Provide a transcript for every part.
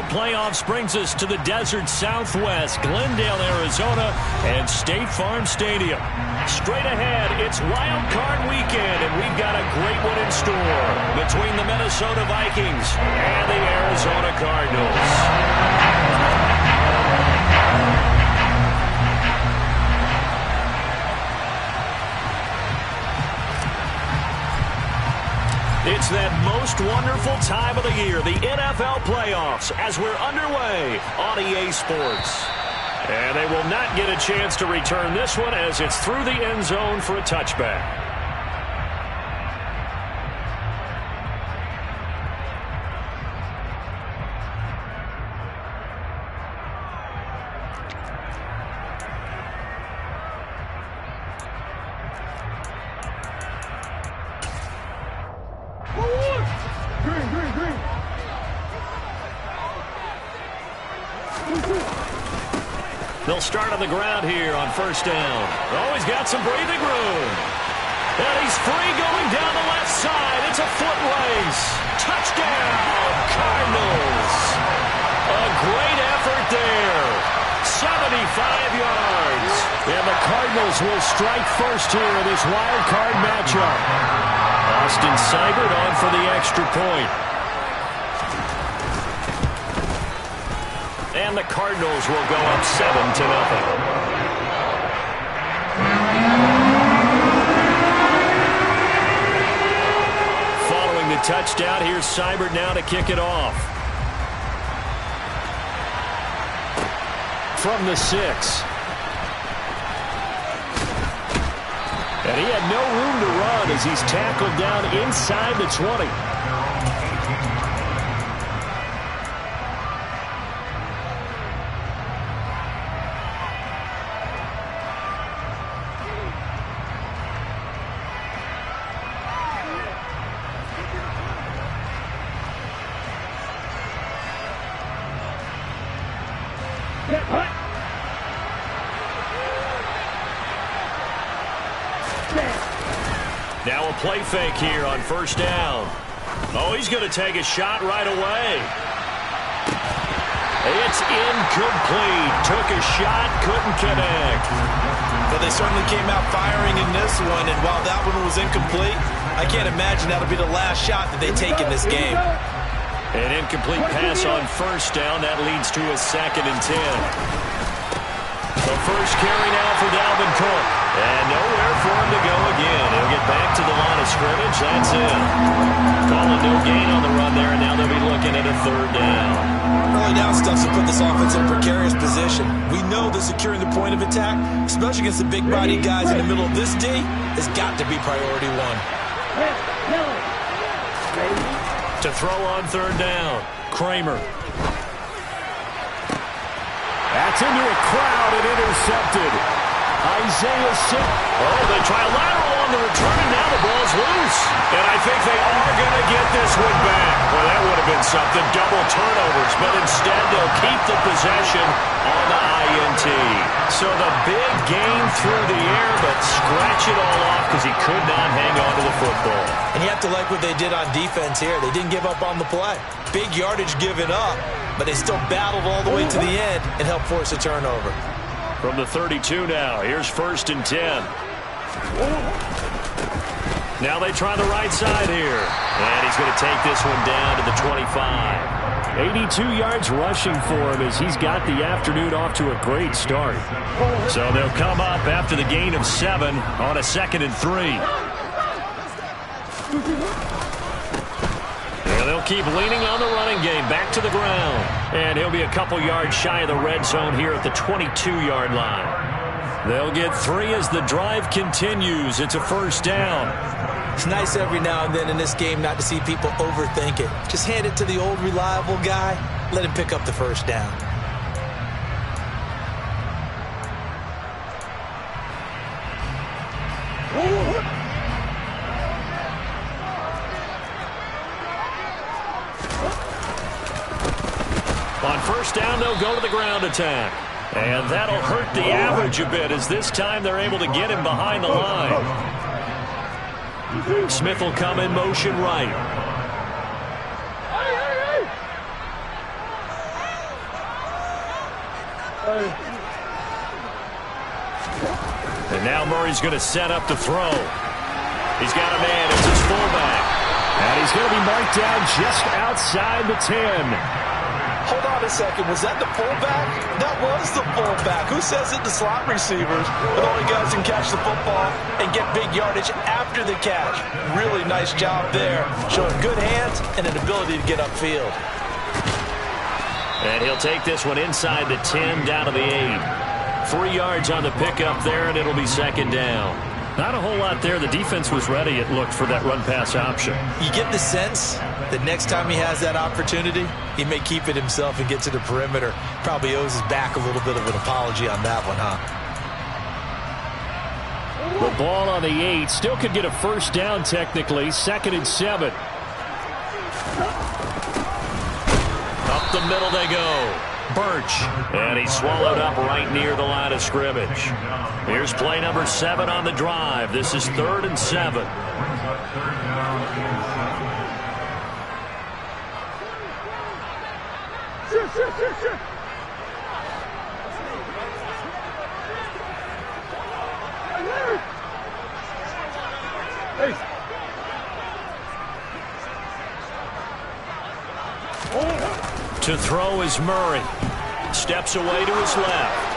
playoffs brings us to the desert Southwest, Glendale, Arizona, and State Farm Stadium. Straight ahead, it's Wild Card Weekend, and we've got a great one in store between the Minnesota Vikings and the Arizona Cardinals. It's that most wonderful time of the year, the NFL playoffs, as we're underway on EA Sports. And they will not get a chance to return this one as it's through the end zone for a touchback. They'll start on the ground here on first down. Oh, he's got some breathing room. And he's free going down the left side. It's a foot race. Touchdown, Cardinals. A great effort there. 75 yards. And the Cardinals will strike first here in this wild card matchup. Austin Seibert on for the extra point. And the Cardinals will go up 7-0. Following the touchdown, here's Seibert now to kick it off. From the 6. And he had no room to run as he's tackled down inside the 20. Now a play fake here on first down. Oh, he's going to take a shot right away. It's incomplete. Took a shot, couldn't connect. Well, they certainly came out firing in this one, and while that one was incomplete, I can't imagine that'll be the last shot that they take in this game. An incomplete pass on first down. That leads to a 2nd and 10. The first carry now for Dalvin Cook. And nowhere for him to go again. He'll get back to the line of scrimmage. That's it. Calling no gain on the run there, and now they'll be looking at a 3rd down. Early down stuff to put this offense in a precarious position. We know that securing the point of attack, especially against the big-bodied guys in the middle of this D, has got to be priority 1. To throw on 3rd down, Kramer. That's into a crowd and intercepted. Isaiah Sick. Oh, they try a lateral on the return, and now the ball's loose. And I think they are going to get this one back. Well, that would have been something. Double turnovers, but instead they'll keep the possession on the INT. So the big gain through the air, but scratch it all off because he could not hang on to the football. And you have to like what they did on defense here. They didn't give up on the play. Big yardage given up, but they still battled all the way to the end and helped force a turnover. From the 32 now, here's 1st and 10. Now they try the right side here. And he's going to take this one down to the 25. 82 yards rushing for him as he's got the afternoon off to a great start. So they'll come up after the gain of 7 on a 2nd and 3. And they'll keep leaning on the running game back to the ground. And he'll be a couple yards shy of the red zone here at the 22-yard line. They'll get 3 as the drive continues. It's a 1st down. It's nice every now and then in this game not to see people overthink it. Just hand it to the old reliable guy. Let him pick up the 1st down. On 1st down, they'll go to the ground attack. And that'll hurt the average a bit as this time they're able to get him behind the line. Smith will come in motion right. And now Murray's going to set up to throw. He's got a man. It's his fullback. And he's going to be marked down just outside the 10. Hold on a second. Was that the fullback? That was the fullback. Who says it to slot receivers? But only guys can catch the football and get big yardage after the catch. Really nice job there. Showing good hands and an ability to get upfield. And he'll take this one inside the 10 down to the 8. 3 yards on the pickup there, and it'll be second down. Not a whole lot there. The defense was ready, it looked, for that run-pass option. You get the sense that next time he has that opportunity, he may keep it himself and get to the perimeter. Probably owes his back a little bit of an apology on that one, huh? The ball on the 8. Still could get a first down technically. 2nd and 7. Up the middle they go. Birch. And he's swallowed up right near the line of scrimmage. Here's play number 7 on the drive. This is 3rd and 7. To throw is Murray. Steps away to his left.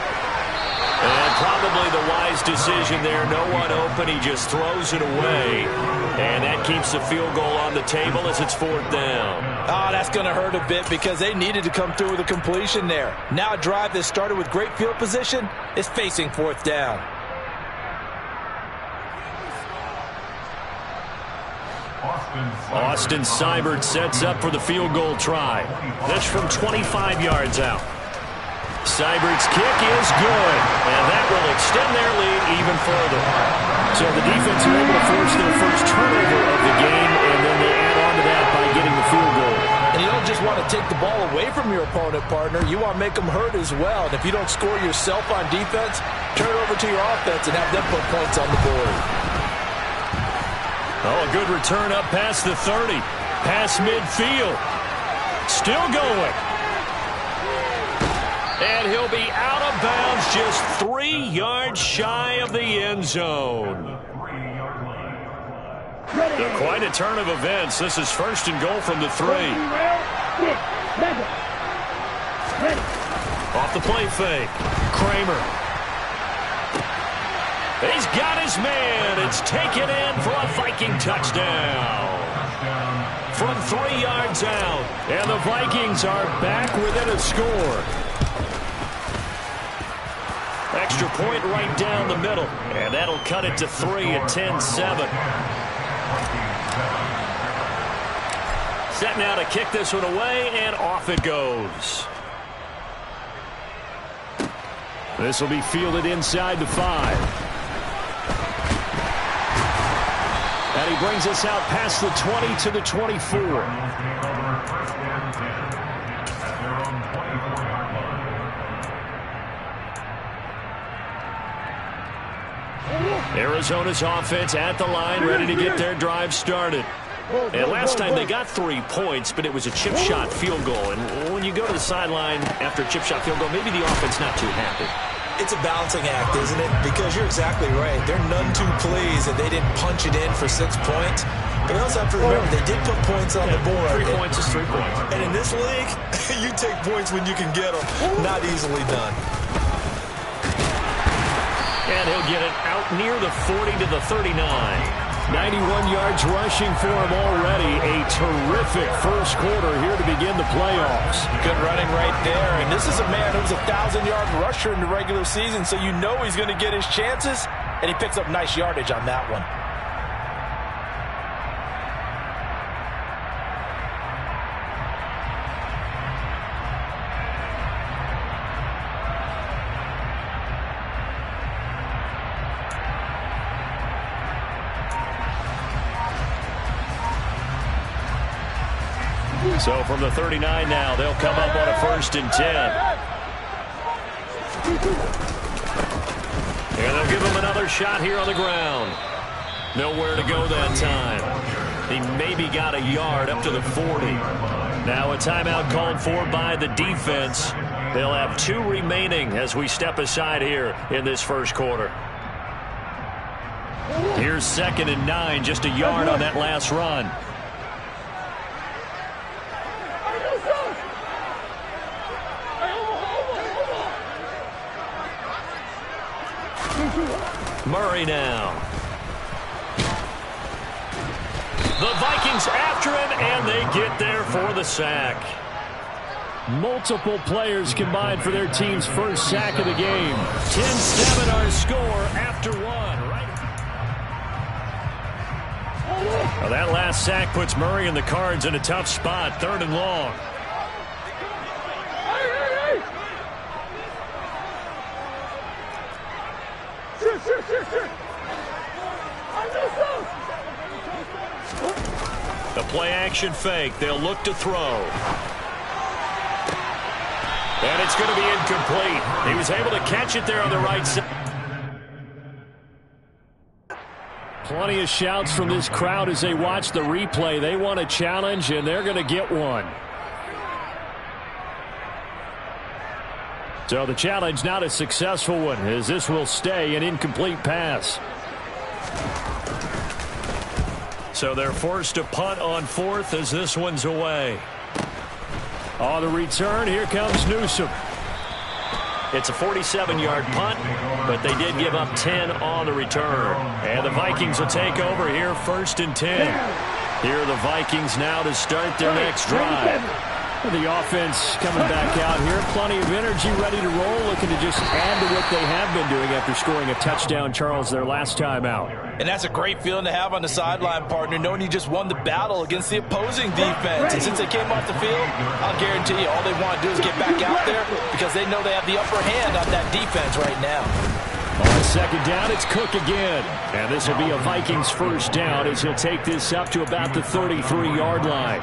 And probably the wise decision there. No one open. He just throws it away. And that keeps the field goal on the table as it's 4th down. Oh, that's going to hurt a bit because they needed to come through with a completion there. Now a drive that started with great field position is facing 4th down. Austin Seibert sets up for the field goal try. This from 25 yards out. Seibert's kick is good, and that will extend their lead even further. So the defense are able to force their first turnover of the game, and then they add on to that by getting the field goal. And you don't just want to take the ball away from your opponent, partner. You want to make them hurt as well. And if you don't score yourself on defense, turn it over to your offense and have them put points on the board. Oh, a good return up past the 30. Past midfield. Still going. And he'll be out of bounds just 3 yards shy of the end zone. Quite a turn of events. This is 1st and goal from the 3. Off the play fake. Kramer. He's got his man. It's taken in for a Viking touchdown. From 3 yards out. And the Vikings are back within a score. Extra point right down the middle. And that'll cut it to 3 at 10-7. Set now to kick this one away, and off it goes. This will be fielded inside the 5. And he brings us out past the 20 to the 24. Arizona's offense at the line, ready to get their drive started. And last time they got 3 points, but it was a chip shot field goal. And when you go to the sideline after a chip shot field goal, maybe the offense not too happy. It's a balancing act, isn't it? Because you're exactly right. They're none too pleased that they didn't punch it in for 6 points. But you also have to remember, they did put points on the board. 3 points is 3 points. And in this league, you take points when you can get them. Not easily done. And he'll get it out near the 40 to the 39. 91 yards rushing for him already. A terrific first quarter here to begin the playoffs. Good running right there. And this is a man who's a 1,000-yard rusher in the regular season, so you know he's going to get his chances, and he picks up nice yardage on that one. So from the 39 now, they'll come up on a 1st and 10. And they'll give him another shot here on the ground. Nowhere to go that time. He maybe got a yard up to the 40. Now a timeout called for by the defense. They'll have 2 remaining as we step aside here in this first quarter. Here's 2nd and 9, just a yard on that last run. Murray now. The Vikings after him, and they get there for the sack. Multiple players combined for their team's first sack of the game. 10-7 our score after 1. Well, that last sack puts Murray and the Cards in a tough spot, 3rd and long. The play-action fake. They'll look to throw. And it's going to be incomplete. He was able to catch it there on the right side. Plenty of shouts from this crowd as they watch the replay. They want a challenge, and they're going to get one. So the challenge not a successful one, as this will stay an incomplete pass. So they're forced to punt on 4th as this one's away. On the return, here comes Newsom. It's a 47-yard punt, but they did give up 10 on the return. And the Vikings will take over here, 1st and 10. Here are the Vikings now to start their next drive. The offense coming back out here. Plenty of energy, ready to roll, looking to just add to what they have been doing after scoring a touchdown, Charles, their last time out. And that's a great feeling to have on the sideline, partner, knowing you just won the battle against the opposing defense. And since they came off the field, I'll guarantee you all they want to do is get back out there because they know they have the upper hand on that defense right now. On 2nd down, it's Cook again. And this will be a Vikings first down as he'll take this up to about the 33-yard line.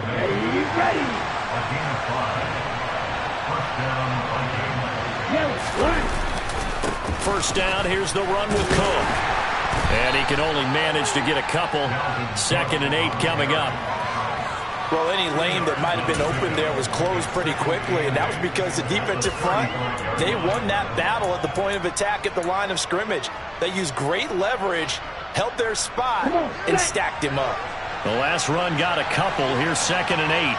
First down, here's the run with Cook. And he can only manage to get a couple. 2nd and 8 coming up. Well, any lane that might have been open there was closed pretty quickly, and that was because the defensive front, they won that battle at the point of attack at the line of scrimmage. They used great leverage, held their spot, and stacked him up. The last run got a couple. Here's 2nd and 8.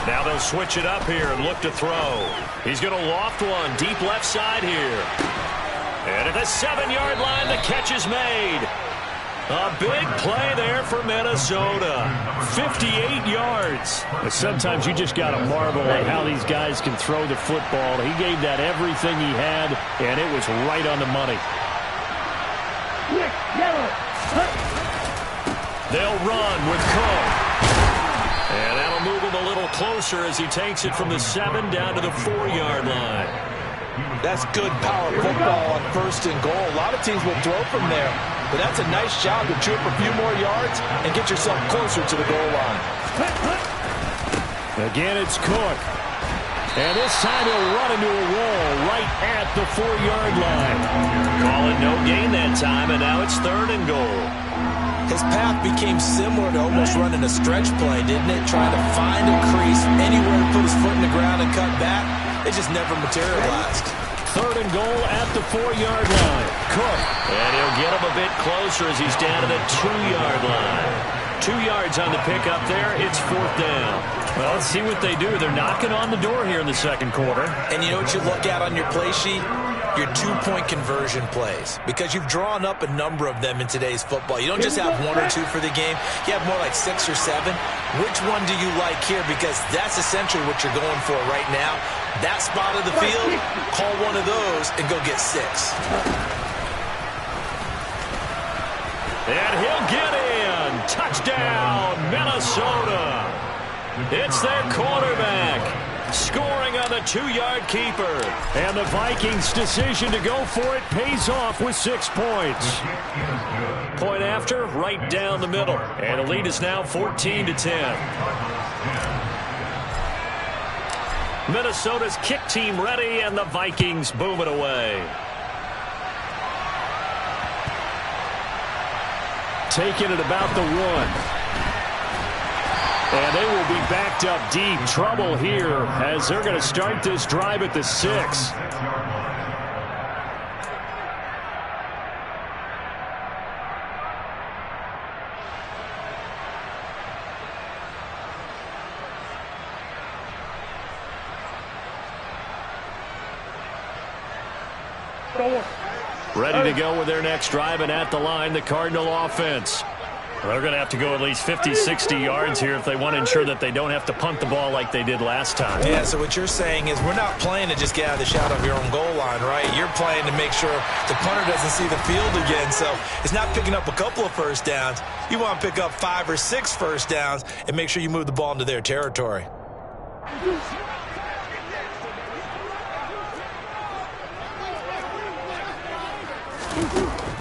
Now they'll switch it up here and look to throw. He's going to loft one deep left side here. And at the 7-yard line, the catch is made. A big play there for Minnesota. 58 yards. But sometimes you just got to marvel at how these guys can throw the football. He gave that everything he had, and it was right on the money. They'll run with Cook. And that'll move him a little closer as he takes it from the 7 down to the 4-yard line. That's good power football on 1st and goal. A lot of teams will throw from there, but that's a nice job to chew up a few more yards and get yourself closer to the goal line. Again, it's Cook. And this time he'll run into a wall right at the 4-yard line. Call it no gain that time, and now it's 3rd and goal. His path became similar to almost running a stretch play, didn't it? Trying to find a crease, anywhere to put his foot in the ground and cut back. It just never materialized. 3rd and goal at the 4-yard line. Cook. And he'll get him a bit closer as he's down to the 2-yard line. 2 yards on the pickup there. It's 4th down. Well, let's see what they do. They're knocking on the door here in the second quarter. And you know what you look at on your play sheet? Your 2-point conversion plays, because you've drawn up a number of them in today's football. You don't just have 1 or 2 for the game. You have more like 6 or 7. Which one do you like here? Because that's essentially what you're going for right now. That spot of the field, call one of those and go get 6. And he'll get in. Touchdown, Minnesota. It's their quarterback. Scoring on the 2-yard keeper. And the Vikings' decision to go for it pays off with 6 points. Point after, right down the middle. And the lead is now 14-10. Minnesota's kick team ready, and the Vikings boom it away. Taking it about the 1. And they will be backed up deep. Trouble here as they're going to start this drive at the 6. Ready to go with their next drive, and at the line, the Cardinal offense. They're going to have to go at least 50, 60 yards here if they want to ensure that they don't have to punt the ball like they did last time. Yeah, so what you're saying is we're not playing to just get out of the shadow of your own goal line, right? You're playing to make sure the punter doesn't see the field again. So it's not picking up a couple of first downs. You want to pick up 5 or 6 first downs and make sure you move the ball into their territory.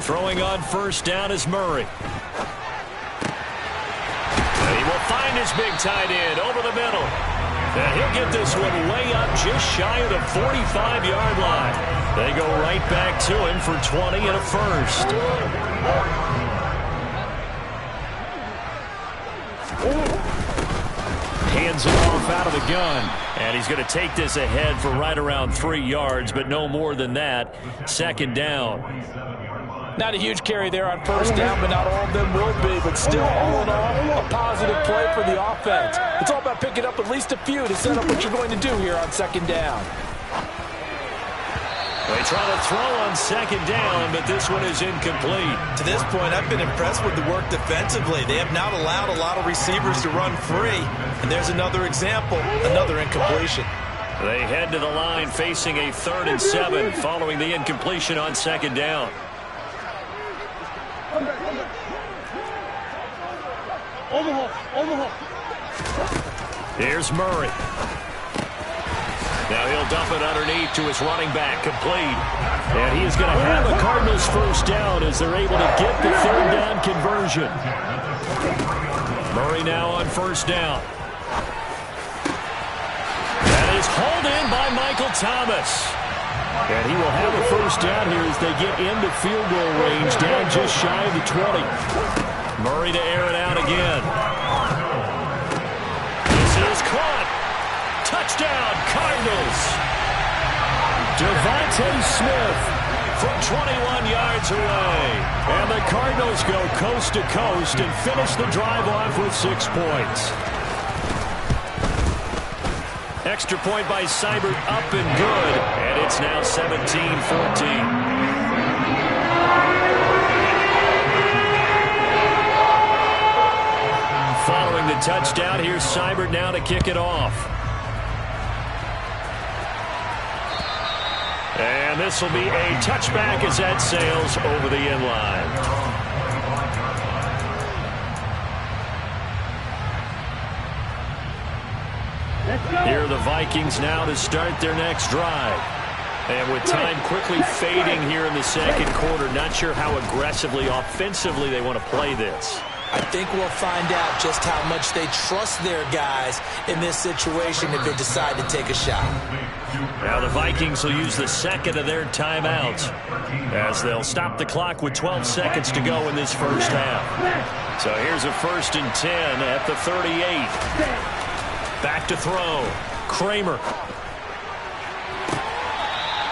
Throwing on first down is Murray. He will find his big tight end over the middle. And he'll get this one way up just shy of the 45-yard line. They go right back to him for 20 and a first. Hands it off out of the gun. And he's going to take this ahead for right around 3 yards, but no more than that. Second down. Not a huge carry there on first down, but not all of them will be. But still, all in all, a positive play for the offense. It's all about picking up at least a few to set up what you're going to do here on second down. They try to throw on second down, but this one is incomplete. To this point, I've been impressed with the work defensively. They have not allowed a lot of receivers to run free. And there's another example, another incompletion. They head to the line facing a 3rd and 7 following the incompletion on second down. Here's Murray. Now he'll dump it underneath to his running back, complete. And he is going to have the Cardinals first down as they're able to get the 3rd down conversion. Murray now on first down. That is hauled in by Michael Thomas. And he will have a first down here as they get into field goal range, down just shy of the 20. Murray to air it out again. This is caught. Touchdown, Cardinals. Devontae Smith from 21 yards away. And the Cardinals go coast to coast and finish the drive off with 6 points. Extra point by Seibert, up and good. And it's now 17-14. Following the touchdown, here's Seibert now to kick it off. And this will be a touchback as that sails over the end line. Here are the Vikings now to start their next drive. And with time quickly fading here in the second quarter, not sure how aggressively, offensively they want to play this. I think we'll find out just how much they trust their guys in this situation if they decide to take a shot. Now the Vikings will use the second of their timeouts as they'll stop the clock with 12 seconds to go in this first half. So here's a 1st and 10 at the 38. Back to throw. Kramer.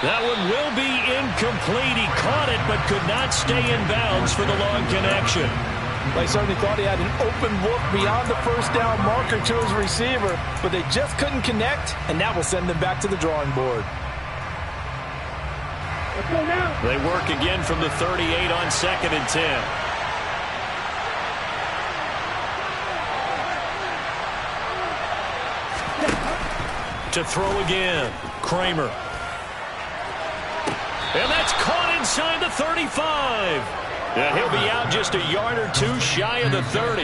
That one will be incomplete. He caught it but could not stay in bounds for the long connection. They certainly thought he had an open look beyond the first down marker to his receiver, but they just couldn't connect, and that will send them back to the drawing board. They work again from the 38 on 2nd and 10. To throw again, Kramer. And that's caught inside the 35. And he'll be out just a yard or two shy of the 30.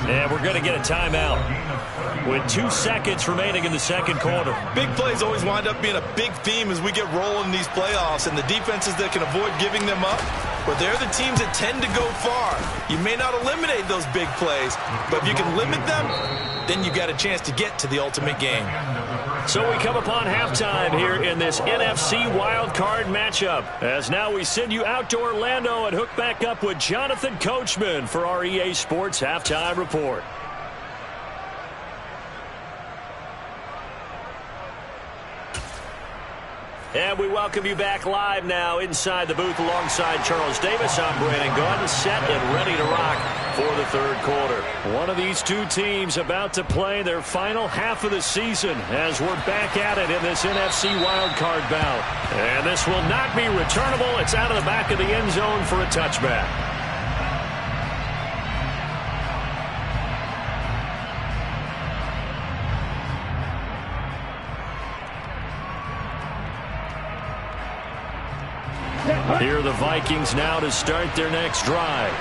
And we're going to get a timeout with 2 seconds remaining in the second quarter. Big plays always wind up being a big theme as we get rolling in these playoffs, and the defenses that can avoid giving them up, but they're the teams that tend to go far. You may not eliminate those big plays, but if you can limit them, then you got a chance to get to the ultimate game. So we come upon halftime here in this NFC wildcard matchup. As now we send you out to Orlando and hook back up with Jonathan Coachman for our EA Sports Halftime Report. And we welcome you back live now inside the booth alongside Charles Davis. I'm Brandon Gaudin, set and ready to rock for the third quarter. One of these two teams about to play their final half of the season as we're back at it in this NFC wildcard bout. And this will not be returnable. It's out of the back of the end zone for a touchback. Here are the Vikings now to start their next drive.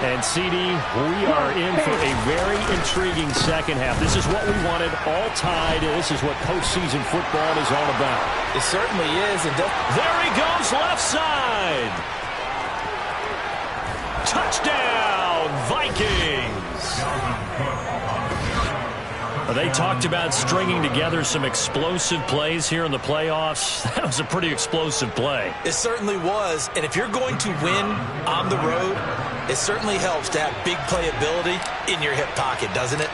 And, CD, we are in for a very intriguing second half. This is what we wanted, all tied. This is what postseason football is all about. It certainly is. And there he goes, left side. Touchdown, Vikings. They talked about stringing together some explosive plays here in the playoffs. That was a pretty explosive play. It certainly was. And if you're going to win on the road, it certainly helps to have big playability in your hip pocket, doesn't it?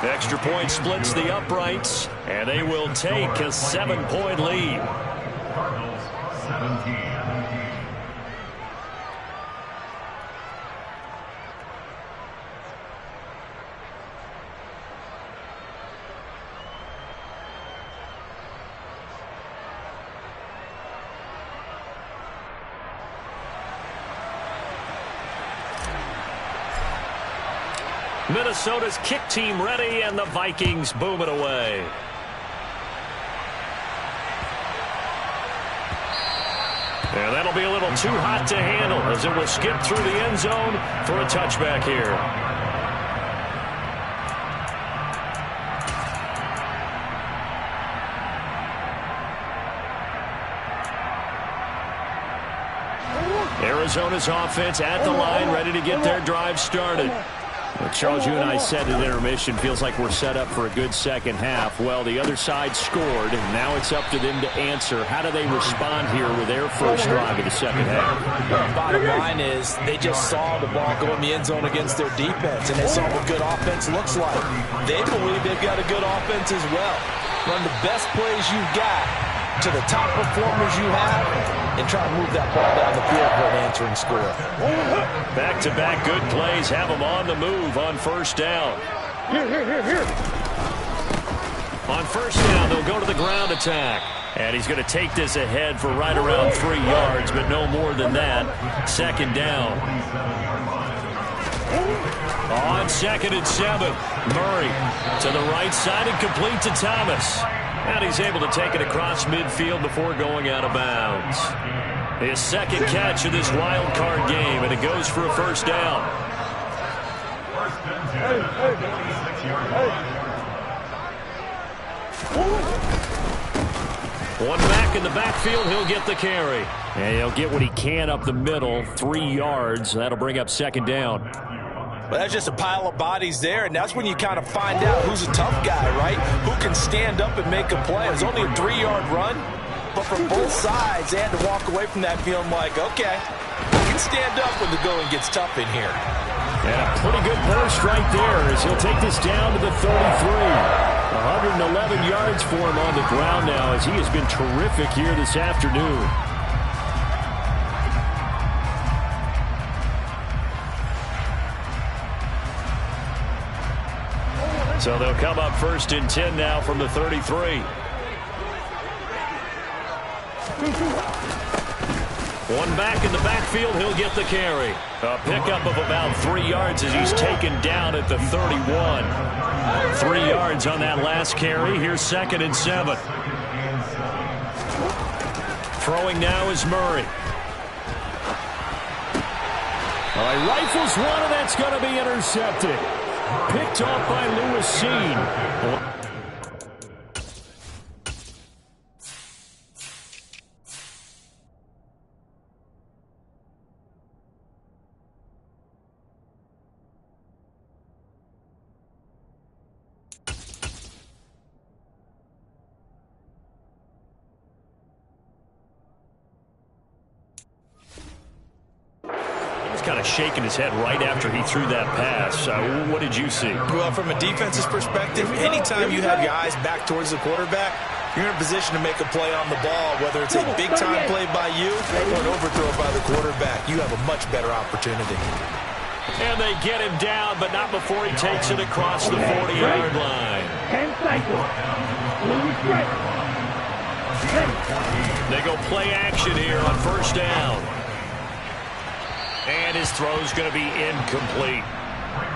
The extra point splits the uprights, and they will take a 7-point lead. Cardinals 17. Minnesota's kick team ready, and the Vikings boom it away. And that'll be a little too hot to handle as it will skip through the end zone for a touchback here. Arizona's offense at the line, ready to get their drive started. Well, Charles, you and I said at intermission, feels like we're set up for a good second half. Well, the other side scored, and now it's up to them to answer. How do they respond here with their first drive of the second half? The bottom line is they just saw the ball go in the end zone against their defense, and they saw what good offense looks like. They believe they've got a good offense as well. Run the best plays you've got to the top performers you have and try to move that ball down the field for an answering score. Back-to-back good plays have them on the move on first down. On first down, they'll go to the ground attack. And he's going to take this ahead for right around 3 yards, but no more than that. Second down. On 2nd and 7, Murray to the right side and complete to Thomas. And he's able to take it across midfield before going out of bounds. His second catch of this wild card game, and it goes for a first down. One back in the backfield, he'll get the carry. And he'll get what he can up the middle, 3 yards. That'll bring up second down. But that's just a pile of bodies there, and that's when you kind of find out who's a tough guy, right? Who can stand up and make a play. It was only a 3-yard run, but from both sides, they had to walk away from that feeling like, okay, we can stand up when the going gets tough in here. And a pretty good burst right there as he'll take this down to the 33. 111 yards for him on the ground now as he has been terrific here this afternoon. So they'll come up 1st and 10 now from the 33. One back in the backfield, he'll get the carry. A pickup of about 3 yards as he's taken down at the 31. 3 yards on that last carry. Here's 2nd and 7. Throwing now is Murray. Well, he rifles one, and that's going to be intercepted. Picked off by Lewis Seen. kind of shaking his head right after he threw that pass. What did you see? Well, from a defense's perspective, anytime you have your eyes back towards the quarterback, you're in a position to make a play on the ball, whether it's a big-time play by you or an overthrow by the quarterback. You have a much better opportunity. And they get him down, but not before he takes it across the 40-yard line. They go play action here on first down. And his throw's going to be incomplete.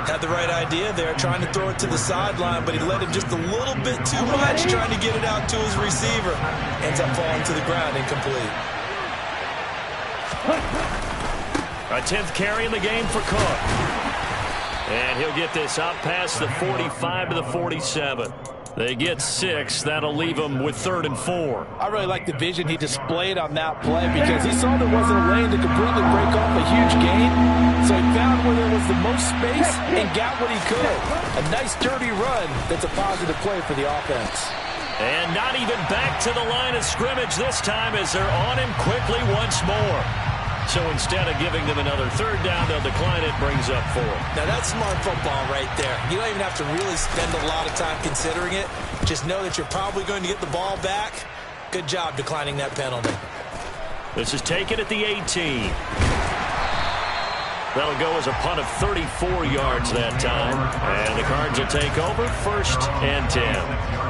Had the right idea there, trying to throw it to the sideline, but he let him just a little bit too much, trying to get it out to his receiver. Ends up falling to the ground, incomplete. A 10th carry in the game for Cook. And he'll get this out past the 45 to the 47. They get 6. That'll leave him with 3rd and 4. I really like the vision he displayed on that play because he saw there wasn't a lane to completely break off a huge gain. So he found where there was the most space and got what he could. A nice dirty run that's a positive play for the offense. And not even back to the line of scrimmage this time as they're on him quickly once more. So instead of giving them another 3rd down, they'll decline it, brings up 4. Now that's smart football right there. You don't even have to really spend a lot of time considering it. Just know that you're probably going to get the ball back. Good job declining that penalty. This is taken at the 18. That'll go as a punt of 34 yards that time. And the Cards will take over 1st and 10.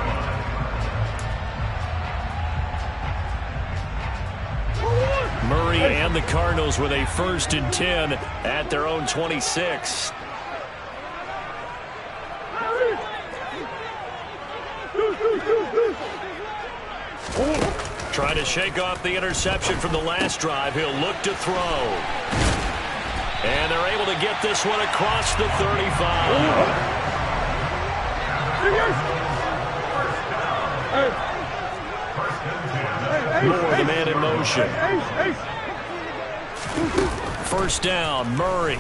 Murray and the Cardinals with a 1st and 10 at their own 26. Trying to shake off the interception from the last drive. He'll look to throw. And they're able to get this one across the 35. Moore, the man in motion. 1st down, Murray.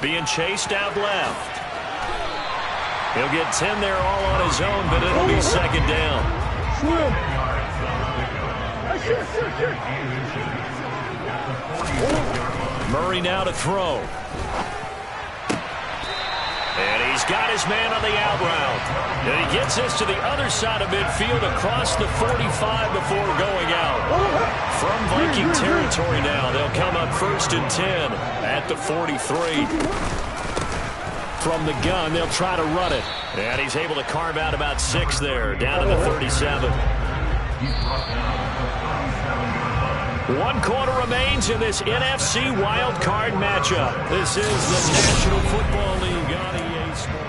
Being chased out left. He'll get 10 there all on his own, but it'll be 2nd down. Murray now to throw. And he's got his man on the out route. And he gets this to the other side of midfield across the 45 before going out. From Viking territory now, they'll come up 1st and 10 at the 43. From the gun, they'll try to run it. And he's able to carve out about 6 there, down to the 37. 1 quarter remains in this NFC Wild Card matchup. This is the National Football League on EA Sports.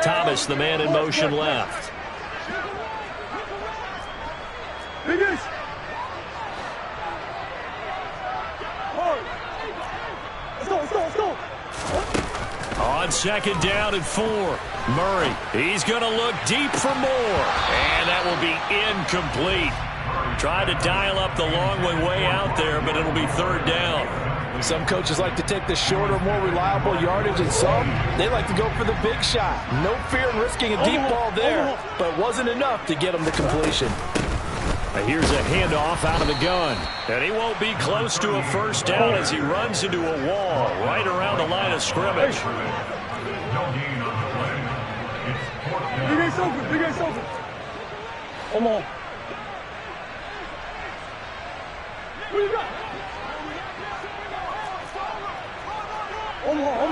Thomas, the man in motion left. On 2nd down and 4. Murray, he's going to look deep for more. And that will be incomplete. Tried to dial up the long way out there, but it'll be 3rd down. Some coaches like to take the shorter, more reliable yardage, and some, they like to go for the big shot. No fear in risking a deep ball there, but it wasn't enough to get him to completion. Here's a handoff out of the gun. And he won't be close to a 1st down as he runs into a wall right around the line of scrimmage.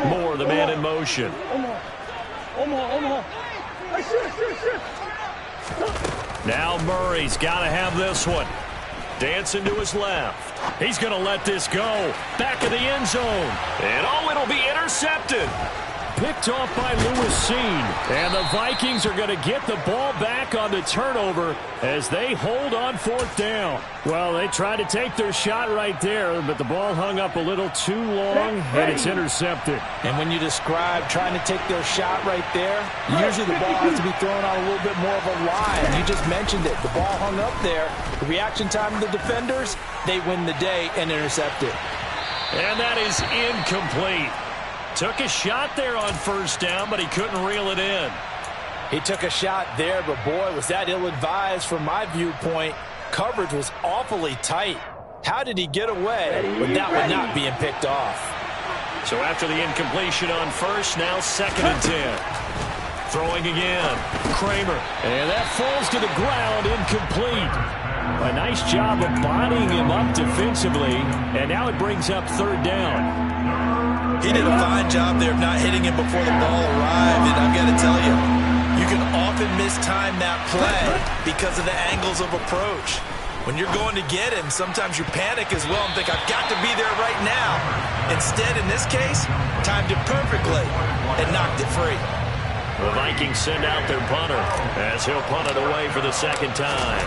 Moore, the man in motion. Now Murray's got to have this one. Dancing to his left. He's going to let this go. Back of the end zone. And it'll be intercepted. Picked off by Lewis Seen. And the Vikings are going to get the ball back on the turnover as they hold on 4th down. Well, they tried to take their shot right there, but the ball hung up a little too long, and it's intercepted. And when you describe trying to take their shot right there, usually the ball has to be thrown on a little bit more of a line. You just mentioned it. The ball hung up there. The reaction time of the defenders, they win the day and intercept it. And that is incomplete. Took a shot there on first down, but he couldn't reel it in. He took a shot there, but boy, was that ill-advised from my viewpoint. Coverage was awfully tight. How did he get away with that one not being picked off? So after the incompletion on first, now 2nd and 10. Throwing again. Kramer. And that falls to the ground, incomplete. A nice job of bodying him up defensively, and now it brings up 3rd down. He did a fine job there of not hitting him before the ball arrived, and I've got to tell you, you can often mistime that play because of the angles of approach. When you're going to get him, sometimes you panic as well and think, I've got to be there right now. Instead, in this case, timed it perfectly and knocked it free. The Vikings send out their punter as he'll punt it away for the 2nd time.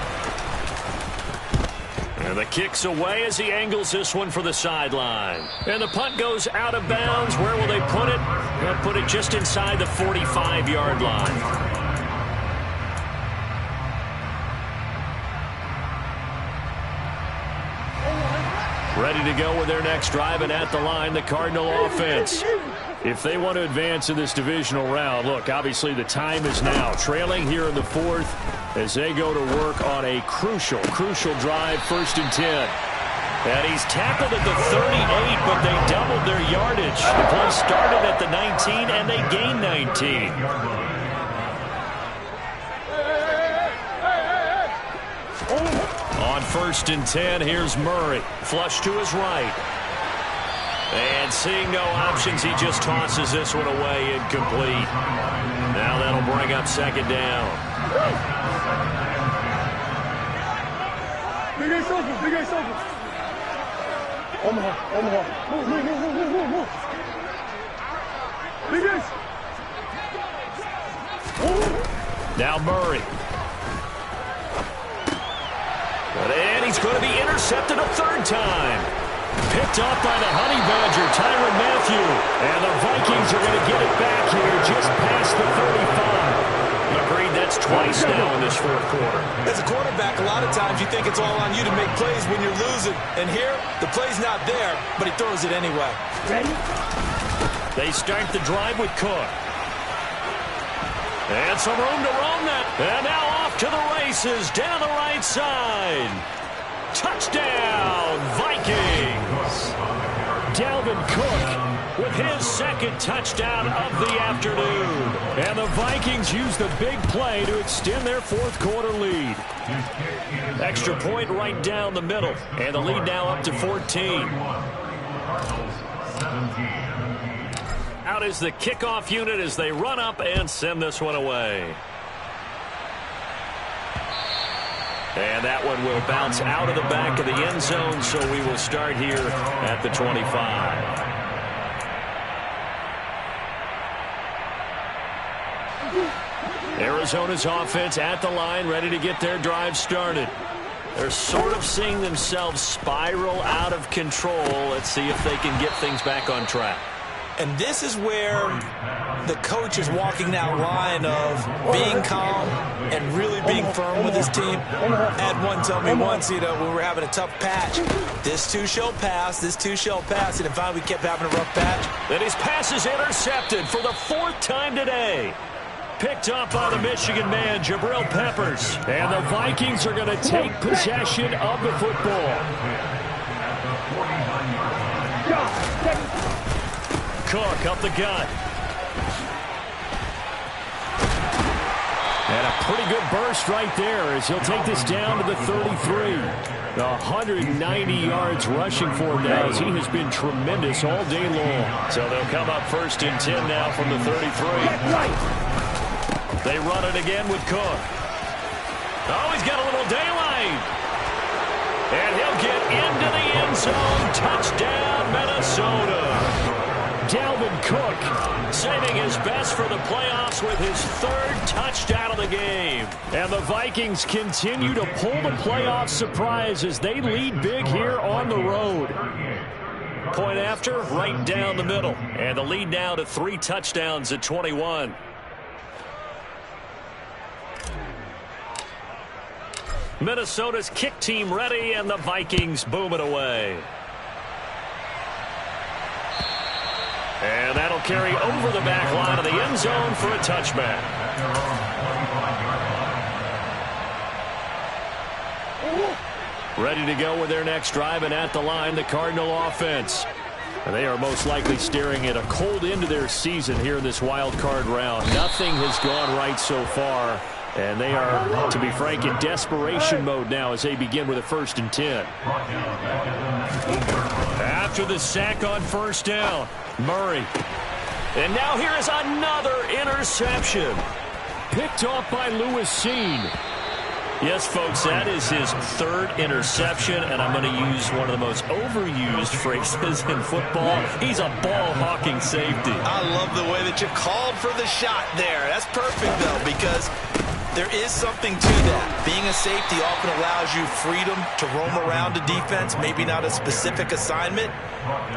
And the kick's away as he angles this one for the sideline. And the punt goes out of bounds. Where will they put it? They'll put it just inside the 45-yard line. Ready to go with their next drive, and at the line, the Cardinal offense. If they want to advance in this divisional round, look, obviously the time is now. Trailing here in the 4th as they go to work on a crucial drive, 1st and 10. And he's tackled at the 38, but they doubled their yardage. The play started at the 19, and they gained 19. On 1st and 10, here's Murray. Flush to his right. And seeing no options, he just tosses this one away, incomplete. Now that'll bring up 2nd down. Big ace open, big ace open. Omaha. Move. Big ace. Now Murray. And he's going to be intercepted a 3rd time. Picked off by the Honey Badger, Tyrann Mathieu. And the Vikings are going to get it back here just past the 35. Agreed, that's twice now in this 4th quarter. As a quarterback, a lot of times you think it's all on you to make plays when you're losing. And here, the play's not there, but he throws it anyway. Ready? They start the drive with Cook. And some room to roam that. And now off to the races down the right side. Touchdown, Vikings. Dalvin Cook with his 2nd touchdown of the afternoon. And the Vikings use the big play to extend their 4th quarter lead. Extra point right down the middle. And the lead now up to 14. Out is the kickoff unit as they run up and send this one away. And that one will bounce out of the back of the end zone, so we will start here at the 25. Arizona's offense at the line, ready to get their drive started. They're sort of seeing themselves spiral out of control. Let's see if they can get things back on track. And this is where the coach is walking that line of being calm and really being firm with his team. I had one tell me once, when we were having a tough patch, this too shall pass, this too shall pass, and finally we kept having a rough patch. And his pass is intercepted for the 4th time today. Picked up by the Michigan man, Jabril Peppers. And the Vikings are going to take possession of the football. Cook up the gut. And a pretty good burst right there as he'll take this down to the 33. 190 yards rushing for him now as he has been tremendous all day long. So they'll come up 1st and 10 now from the 33. They run it again with Cook. Oh, he's got a little daylight. And he'll get into the end zone. Touchdown, Minnesota. Dalvin Cook saving his best for the playoffs with his 3rd touchdown of the game. And the Vikings continue to pull the playoff surprise as they lead big here on the road. Point after, right down the middle. And the lead now to 3 touchdowns at 21. Minnesota's kick team ready, and the Vikings boom it away. And that'll carry over the back line of the end zone for a touchback. Ready to go with their next drive, and at the line, the Cardinal offense. And they are most likely staring at a cold end to their season here in this wild card round. Nothing has gone right so far, and they are, to be frank, in desperation mode now as they begin with a 1st and 10. After the sack on 1st down, Murray. And now here is another interception. Picked off by Lewis Seen. Yes, folks, that is his 3rd interception, and I'm going to use one of the most overused phrases in football. He's a ball-hawking safety. I love the way that you called for the shot there. That's perfect, though, because there is something to that. Being a safety often allows you freedom to roam around a defense, maybe not a specific assignment.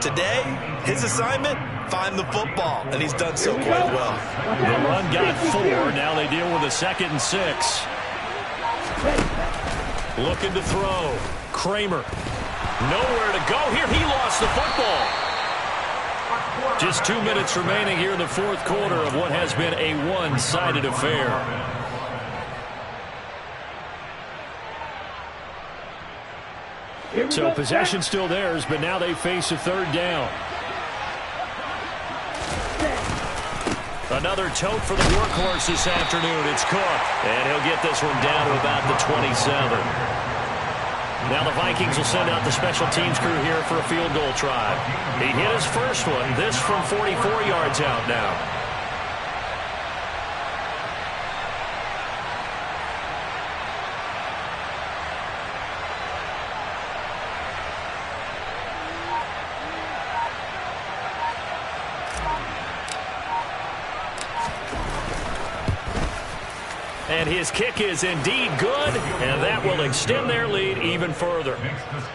Today, his assignment, find the football, and he's done so quite well. The run got 4. Now they deal with a 2nd and 6. Looking to throw. Kramer. Nowhere to go here. He lost the football. Just 2 minutes remaining here in the 4th quarter of what has been a one-sided affair. So possession still theirs, but now they face a 3rd down. Another tote for the workhorse this afternoon. It's Cook. And he'll get this one down to about the 27. Now the Vikings will send out the special teams crew here for a field goal try. He hit his first one. This from 44 yards out now. And his kick is indeed good, and that will extend their lead even further.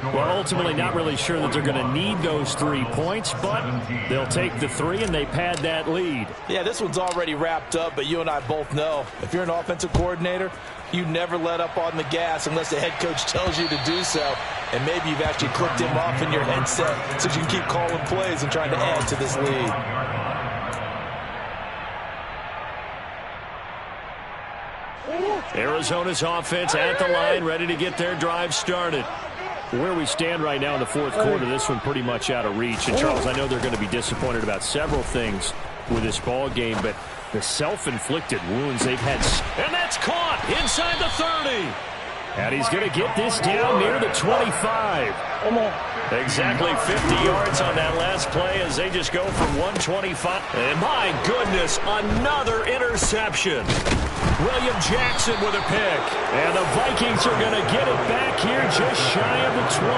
Well, ultimately not really sure that they're going to need those 3 points, but they'll take the 3 and they pad that lead. Yeah, this one's already wrapped up, but you and I both know if you're an offensive coordinator, you never let up on the gas unless the head coach tells you to do so. And maybe you've actually clicked him off in your headset so you can keep calling plays and trying to add to this lead. Arizona's offense at the line, ready to get their drive started. Where we stand right now in the 4th quarter, this one pretty much out of reach. And, Charles, I know they're going to be disappointed about several things with this ball game, but the self-inflicted wounds they've had. And that's caught inside the 30. And he's going to get this down near the 25. Exactly 50 yards on that last play as they just go from 125. And my goodness, another interception. William Jackson with a pick. And the Vikings are going to get it back here just shy of the 20.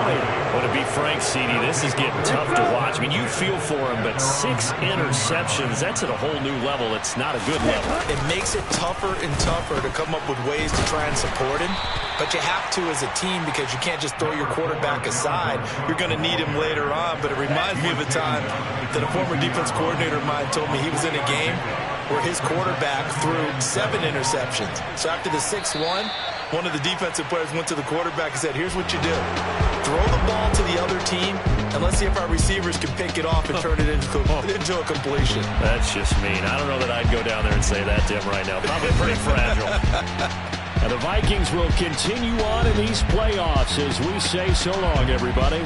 Well, to be frank, CD, this is getting tough to watch. I mean, you feel for him, but 6 interceptions, that's at a whole new level. It's not a good level. It makes it tougher and tougher to come up with ways to try and support him. But you have to as a team because you can't just throw your quarterback aside. You're going to need him later on. But it reminds me of a time that a former defense coordinator of mine told me he was in a game where his quarterback threw 7 interceptions. So after the 6th one of the defensive players went to the quarterback and said, here's what you do. Throw the ball to the other team, and let's see if our receivers can pick it off and turn it into a completion. That's just mean. I don't know that I'd go down there and say that to him right now. Probably pretty fragile. And the Vikings will continue on in these playoffs as we say so long, everybody.